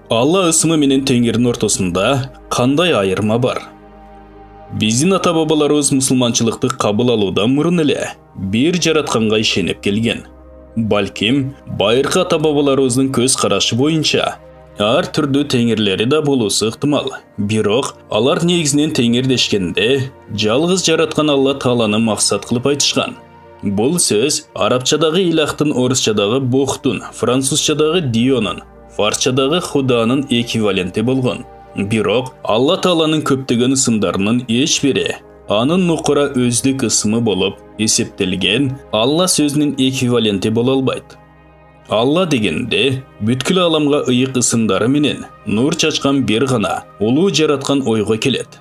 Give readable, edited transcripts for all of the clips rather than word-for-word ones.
Алла ысымы менен теңирдин ортосунда кандай айырма бар? Биздин ата-бабаларыбыз мусулманчылыкты кабыл алуудан мурун эле бир жаратканга ишенип келген. Балким, байыркы ата-бабаларыбыздын көз карашы боюнча ар түрдүү теңирлери да болуусу ыктымал. Бирок алар негизинен теңир дешкенде жалгыз жараткан Алла Тааланы максат кылып айтышкан. Бул сөз арабчадагы илахтын, орусчадагы Богтун, французчадагы Дионун, фарсчадагы Худанын эквиваленти болгон. Бирок Алла Тааланын көптөгөн ысымдарынын эч бири анын нукура өздүк ысымы болуп эсептелген Алла сөзүнүн эквиваленти боло албайт. Алла дегенде бүткүл аламга ыйык ысымдары менен нур чачкан бир гана улуу жараткан ойго келет.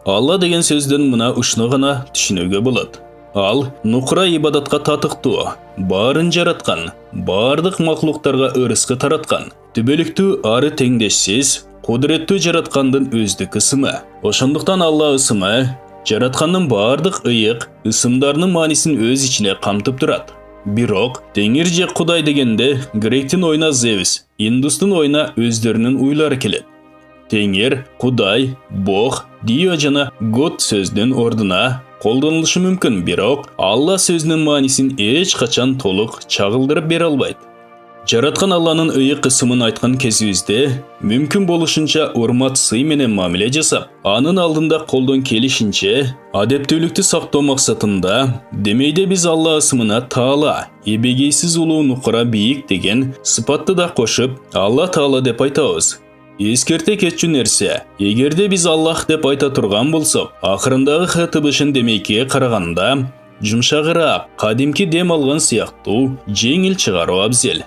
Алла деген сөздөн мына ушуну гана түшүнүүгө болот. Ал нукура ибадатка татыктуу, баарын жараткан, баардык маклуктарга ырыскы тараткан, түбөлүктүү ары теңдешсиз, кудуреттүү жараткандын өздүк ысымы. Ошондуктан Алла ысымы жараткандын баардык ыйык ысымдарынын маанисин өз ичине камтып турат. Бирок теңир же Кудай дегенде гректин оюна Зевс, индустун оюна өздөрүнүн уйлары келет. Теңир, Кудай, Бог, Дио жана God сөздүн ордуна колдонулушу мүмкүн, бирок Алла сөзүнүн маанисин эч качан толук чагылдырып бере албайт. Жараткан Алланын ыйык ысымын айткан кезибизде мүмкүн болушунча урмат, сый менен мамиле жасап, анын алдында колдон келишинче адептүүлүктү сактоо максатында демейде биз Алла ысымына Таала, эбегейсиз улуу, нукура, бийик деген сыпатты да кошуп Алла Таала деп айтабыз. Эскерте кетчү нерсе, эгерде биз Аллах деп айта турган болсок, акырындагы х тыбышын демейкиге караганда жумшагыраак, кадимки дем алган сыяктуу жеңил чыгаруу абзел.